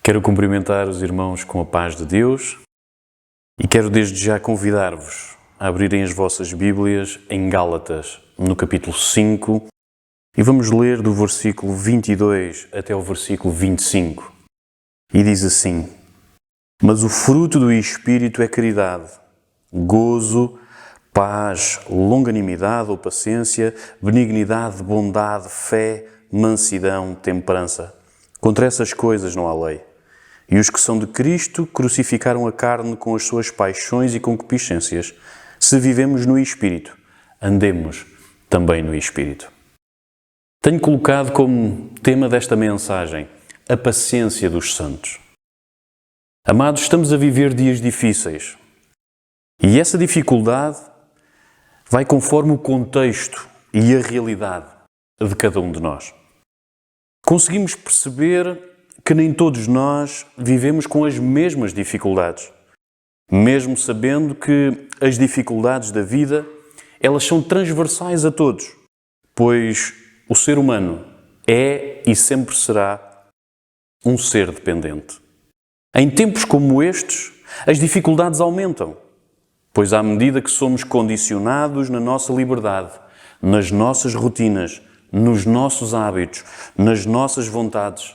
Quero cumprimentar os irmãos com a paz de Deus e quero desde já convidar-vos a abrirem as vossas Bíblias em Gálatas, no capítulo 5, e vamos ler do versículo 22 até o versículo 25. E diz assim: Mas o fruto do Espírito é caridade, gozo, paz, longanimidade ou paciência, benignidade, bondade, fé, mansidão, temperança. Contra essas coisas não há lei. E os que são de Cristo crucificaram a carne com as suas paixões e concupiscências. Se vivemos no Espírito, andemos também no Espírito. Tenho colocado como tema desta mensagem a paciência dos santos. Amados, estamos a viver dias difíceis. E essa dificuldade vai conforme o contexto e a realidade de cada um de nós. Conseguimos perceber que nem todos nós vivemos com as mesmas dificuldades, mesmo sabendo que as dificuldades da vida, elas são transversais a todos, pois o ser humano é e sempre será um ser dependente. Em tempos como estes, as dificuldades aumentam, pois à medida que somos condicionados na nossa liberdade, nas nossas rotinas, nos nossos hábitos, nas nossas vontades,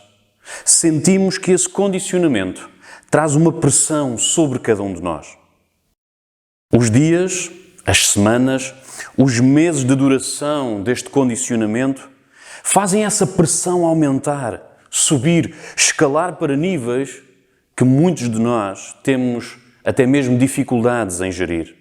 sentimos que esse condicionamento traz uma pressão sobre cada um de nós. Os dias, as semanas, os meses de duração deste condicionamento fazem essa pressão aumentar, subir, escalar para níveis que muitos de nós temos até mesmo dificuldades em gerir.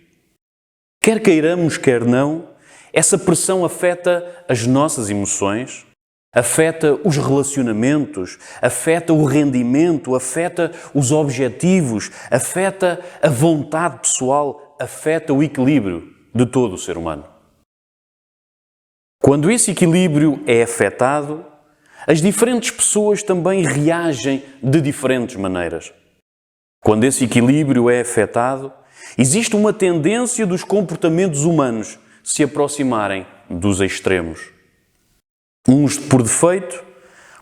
Quer queiramos, quer não, essa pressão afeta as nossas emoções, afeta os relacionamentos, afeta o rendimento, afeta os objetivos, afeta a vontade pessoal, afeta o equilíbrio de todo o ser humano. Quando esse equilíbrio é afetado, as diferentes pessoas também reagem de diferentes maneiras. Quando esse equilíbrio é afetado, existe uma tendência dos comportamentos humanos se aproximarem dos extremos. Uns por defeito,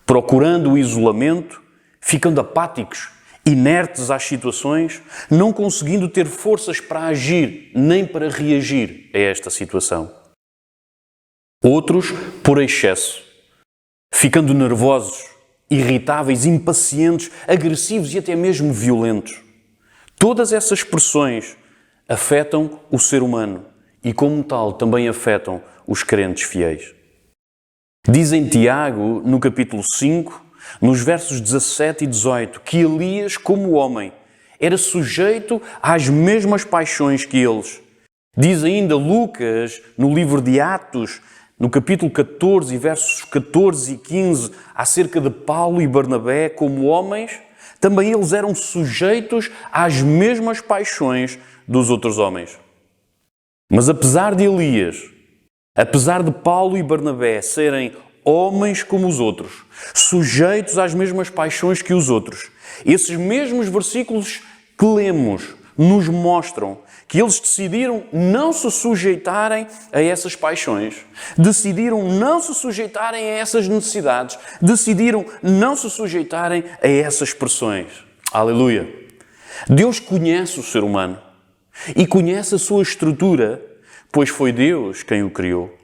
procurando o isolamento, ficando apáticos, inertes às situações, não conseguindo ter forças para agir nem para reagir a esta situação. Outros por excesso, ficando nervosos, irritáveis, impacientes, agressivos e até mesmo violentos. Todas essas pressões afetam o ser humano e, como tal, também afetam os crentes fiéis. Diz em Tiago, no capítulo 5, nos versos 17 e 18, que Elias, como homem, era sujeito às mesmas paixões que eles. Diz ainda Lucas, no livro de Atos, no capítulo 14, versos 14 e 15, acerca de Paulo e Barnabé, como homens, também eles eram sujeitos às mesmas paixões dos outros homens. Mas apesar de Elias, apesar de Paulo e Barnabé serem homens como os outros, sujeitos às mesmas paixões que os outros, esses mesmos versículos que lemos nos mostram que eles decidiram não se sujeitarem a essas paixões, decidiram não se sujeitarem a essas necessidades, decidiram não se sujeitarem a essas pressões. Aleluia! Deus conhece o ser humano e conhece a sua estrutura, pois foi Deus quem o criou.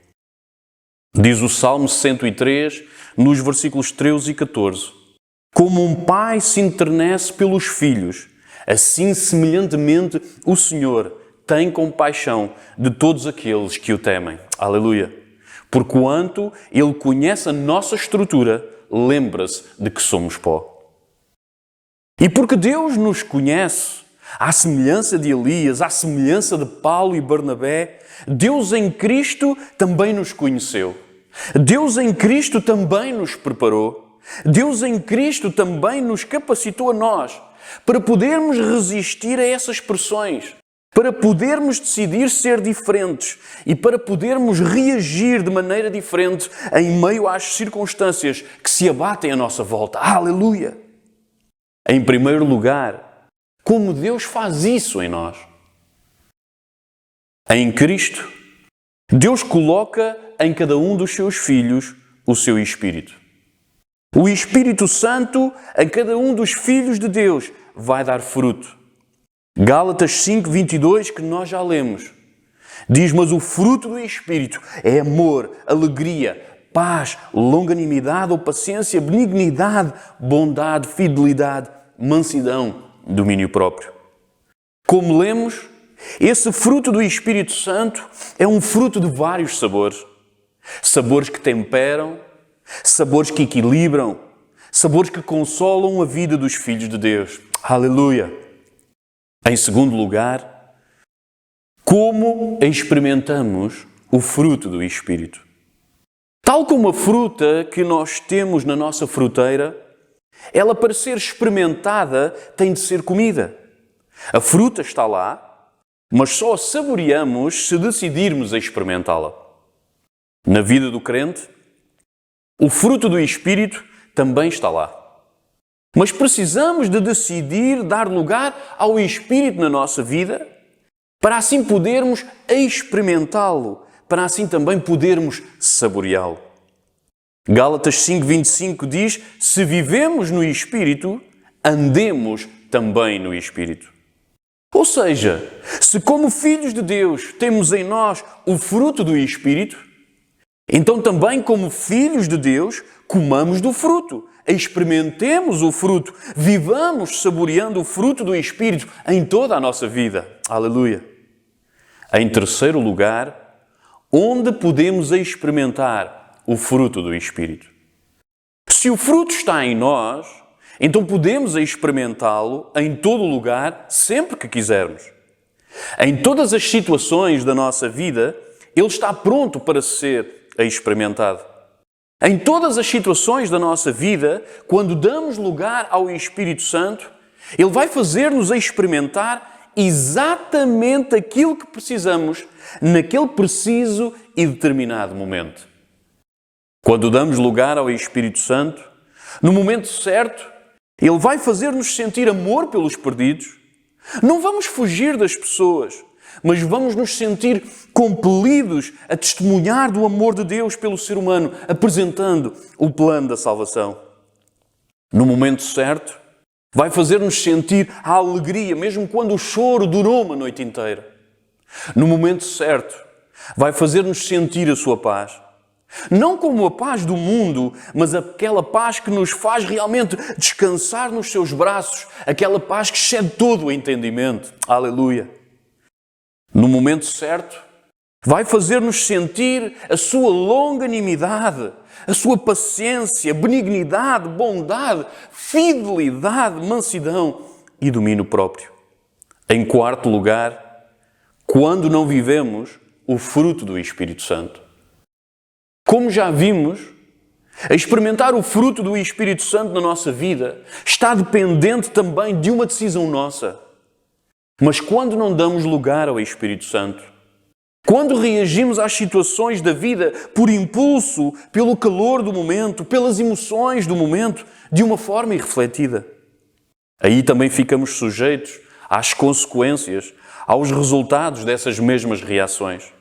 Diz o Salmo 103, nos versículos 13 e 14: Como um pai se enternece pelos filhos, assim semelhantemente o Senhor tem compaixão de todos aqueles que o temem. Aleluia! Porquanto Ele conhece a nossa estrutura, lembra-se de que somos pó. E porque Deus nos conhece, à semelhança de Elias, à semelhança de Paulo e Barnabé, Deus em Cristo também nos conheceu. Deus em Cristo também nos preparou. Deus em Cristo também nos capacitou a nós para podermos resistir a essas pressões, para podermos decidir ser diferentes e para podermos reagir de maneira diferente em meio às circunstâncias que se abatem à nossa volta. Aleluia! Em primeiro lugar, como Deus faz isso em nós? Em Cristo, Deus coloca em cada um dos seus filhos o seu Espírito. O Espírito Santo, a cada um dos filhos de Deus, vai dar fruto. Gálatas 5:22, que nós já lemos, diz: mas o fruto do Espírito é amor, alegria, paz, longanimidade ou paciência, benignidade, bondade, fidelidade, mansidão, domínio próprio. Como lemos, esse fruto do Espírito Santo é um fruto de vários sabores. Sabores que temperam, sabores que equilibram, sabores que consolam a vida dos filhos de Deus. Aleluia! Em segundo lugar, como experimentamos o fruto do Espírito? Tal como a fruta que nós temos na nossa fruteira, ela, para ser experimentada, tem de ser comida. A fruta está lá, mas só a saboreamos se decidirmos a experimentá-la. Na vida do crente, o fruto do Espírito também está lá. Mas precisamos de decidir dar lugar ao Espírito na nossa vida, para assim podermos experimentá-lo, para assim também podermos saboreá-lo. Gálatas 5:25 diz: se vivemos no Espírito, andemos também no Espírito. Ou seja, se como filhos de Deus temos em nós o fruto do Espírito, então também como filhos de Deus comamos do fruto, experimentemos o fruto, vivamos saboreando o fruto do Espírito em toda a nossa vida. Aleluia! Em terceiro lugar, onde podemos experimentar o fruto do Espírito? Se o fruto está em nós, então podemos experimentá-lo em todo lugar, sempre que quisermos. Em todas as situações da nossa vida, ele está pronto para ser experimentado. Em todas as situações da nossa vida, quando damos lugar ao Espírito Santo, ele vai fazer-nos experimentar exatamente aquilo que precisamos naquele preciso e determinado momento. Quando damos lugar ao Espírito Santo, no momento certo, ele vai fazer-nos sentir amor pelos perdidos. Não vamos fugir das pessoas, mas vamos nos sentir compelidos a testemunhar do amor de Deus pelo ser humano, apresentando o plano da salvação. No momento certo, vai fazer-nos sentir a alegria, mesmo quando o choro durou uma noite inteira. No momento certo, vai fazer-nos sentir a sua paz. Não como a paz do mundo, mas aquela paz que nos faz realmente descansar nos seus braços, aquela paz que excede todo o entendimento. Aleluia! No momento certo, vai fazer-nos sentir a sua longanimidade, a sua paciência, benignidade, bondade, fidelidade, mansidão e domínio próprio. Em quarto lugar, quando não vivemos o fruto do Espírito Santo. Como já vimos, experimentar o fruto do Espírito Santo na nossa vida está dependente também de uma decisão nossa. Mas quando não damos lugar ao Espírito Santo, quando reagimos às situações da vida por impulso, pelo calor do momento, pelas emoções do momento, de uma forma irrefletida, aí também ficamos sujeitos às consequências, aos resultados dessas mesmas reações.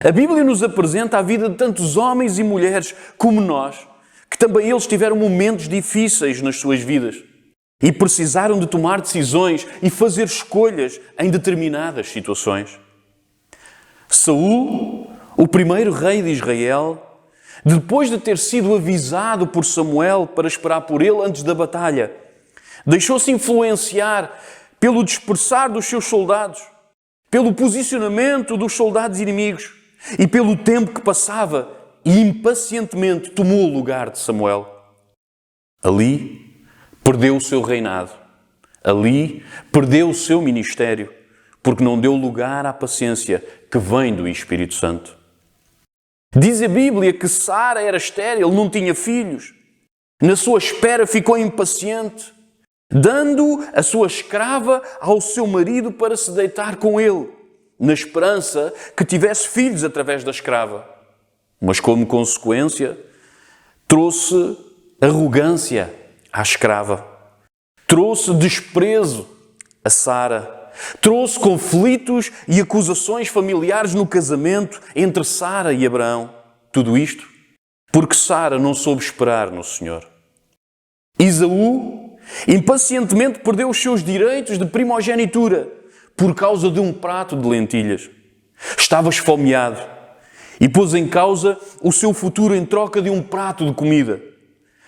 A Bíblia nos apresenta a vida de tantos homens e mulheres como nós, que também eles tiveram momentos difíceis nas suas vidas e precisaram de tomar decisões e fazer escolhas em determinadas situações. Saul, o primeiro rei de Israel, depois de ter sido avisado por Samuel para esperar por ele antes da batalha, deixou-se influenciar pelo dispersar dos seus soldados, pelo posicionamento dos soldados inimigos e pelo tempo que passava e impacientemente tomou o lugar de Samuel. Ali perdeu o seu reinado. Ali perdeu o seu ministério, porque não deu lugar à paciência que vem do Espírito Santo. Diz a Bíblia que Sara era estéril, não tinha filhos. Na sua espera ficou impaciente, dando a sua escrava ao seu marido para se deitar com ele, na esperança que tivesse filhos através da escrava. Mas como consequência, trouxe arrogância à escrava, trouxe desprezo a Sara, trouxe conflitos e acusações familiares no casamento entre Sara e Abraão. Tudo isto porque Sara não soube esperar no Senhor. Esaú impacientemente perdeu os seus direitos de primogenitura por causa de um prato de lentilhas. Estava esfomeado e pôs em causa o seu futuro em troca de um prato de comida.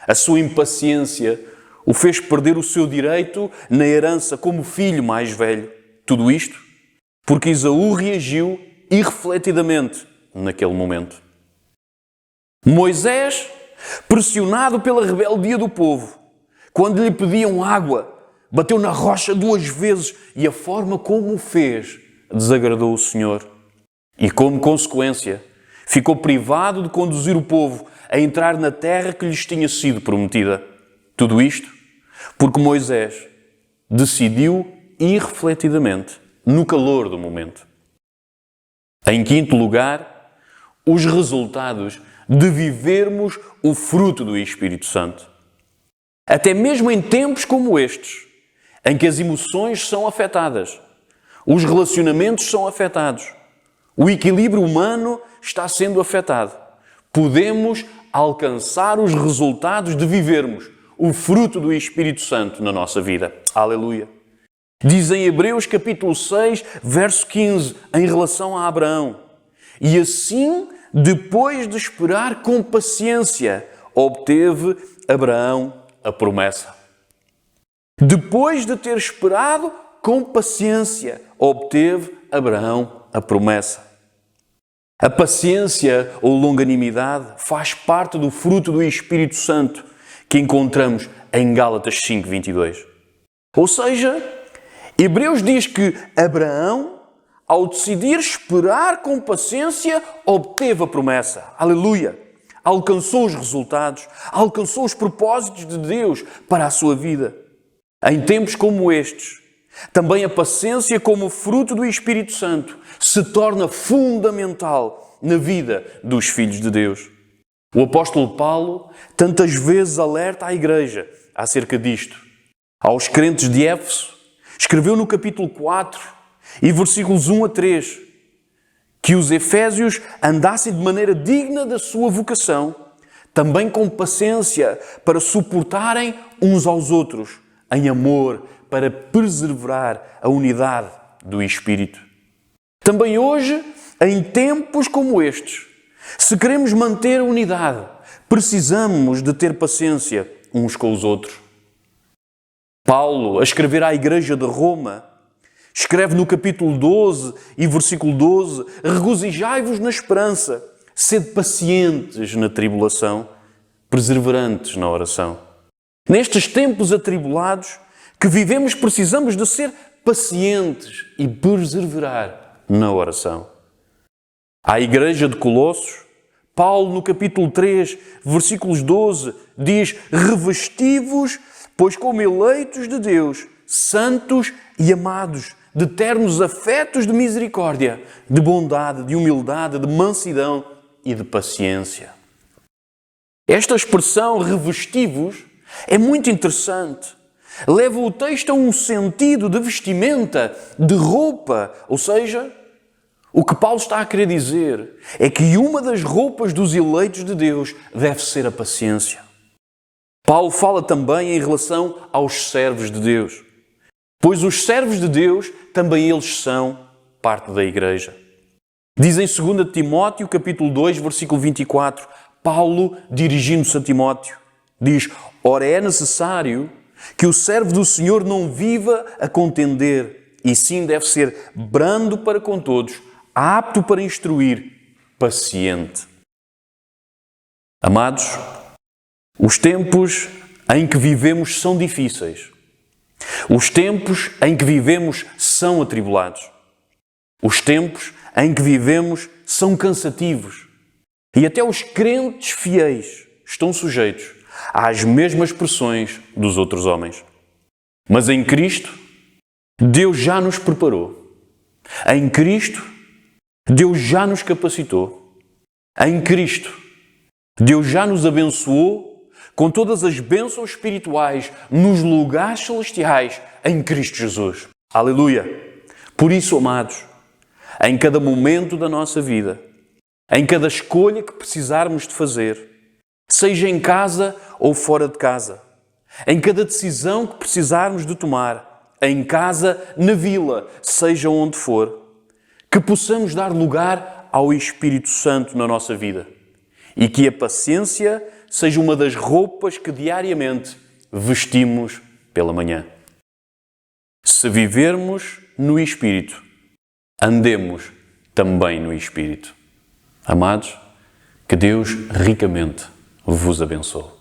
A sua impaciência o fez perder o seu direito na herança como filho mais velho. Tudo isto porque Esaú reagiu irrefletidamente naquele momento. Moisés, pressionado pela rebeldia do povo, quando lhe pediam água, bateu na rocha 2 vezes e a forma como o fez desagradou o Senhor. E como consequência, ficou privado de conduzir o povo a entrar na terra que lhes tinha sido prometida. Tudo isto porque Moisés decidiu irrefletidamente, no calor do momento. Em quinto lugar, os resultados de vivermos o fruto do Espírito Santo. Até mesmo em tempos como estes, em que as emoções são afetadas, os relacionamentos são afetados, o equilíbrio humano está sendo afetado, podemos alcançar os resultados de vivermos o fruto do Espírito Santo na nossa vida. Aleluia! Diz em Hebreus capítulo 6, verso 15, em relação a Abraão: e assim, depois de esperar com paciência, obteve Abraão a promessa. Depois de ter esperado com paciência, obteve Abraão a promessa. A paciência ou longanimidade faz parte do fruto do Espírito Santo que encontramos em Gálatas 5:22. Ou seja, Hebreus diz que Abraão, ao decidir esperar com paciência, obteve a promessa. Aleluia! Alcançou os resultados, alcançou os propósitos de Deus para a sua vida. Em tempos como estes, também a paciência como fruto do Espírito Santo se torna fundamental na vida dos filhos de Deus. O apóstolo Paulo tantas vezes alerta a igreja acerca disto. Aos crentes de Éfeso, escreveu no capítulo 4 e versículos 1 a 3 que os efésios andassem de maneira digna da sua vocação, também com paciência para suportarem uns aos outros, em amor, para preservar a unidade do Espírito. Também hoje, em tempos como estes, se queremos manter a unidade, precisamos de ter paciência uns com os outros. Paulo, a escrever à igreja de Roma, escreve no capítulo 12 e versículo 12: regozijai-vos na esperança, sede pacientes na tribulação, perseverantes na oração. Nestes tempos atribulados que vivemos, precisamos de ser pacientes e perseverar na oração. À igreja de Colossos, Paulo, no capítulo 3, versículos 12, diz: revesti-vos, pois como eleitos de Deus, santos e amados, de ternos afetos de misericórdia, de bondade, de humildade, de mansidão e de paciência. Esta expressão, revesti-vos, é muito interessante. Leva o texto a um sentido de vestimenta, de roupa. Ou seja, o que Paulo está a querer dizer é que uma das roupas dos eleitos de Deus deve ser a paciência. Paulo fala também em relação aos servos de Deus, pois os servos de Deus também eles são parte da igreja. Diz em 2 Timóteo, capítulo 2, versículo 24, Paulo, dirigindo-se a Timóteo, diz: ora, é necessário que o servo do Senhor não viva a contender, e sim deve ser brando para com todos, apto para instruir, paciente. Amados, os tempos em que vivemos são difíceis. Os tempos em que vivemos são atribulados. Os tempos em que vivemos são cansativos. E até os crentes fiéis estão sujeitos às mesmas pressões dos outros homens. Mas em Cristo, Deus já nos preparou. Em Cristo, Deus já nos capacitou. Em Cristo, Deus já nos abençoou com todas as bênçãos espirituais nos lugares celestiais em Cristo Jesus. Aleluia! Por isso, amados, em cada momento da nossa vida, em cada escolha que precisarmos de fazer, seja em casa ou fora de casa, em cada decisão que precisarmos de tomar, em casa, na vila, seja onde for, que possamos dar lugar ao Espírito Santo na nossa vida e que a paciência seja uma das roupas que diariamente vestimos pela manhã. Se vivermos no Espírito, andemos também no Espírito. Amados, que Deus ricamente vos abençoe.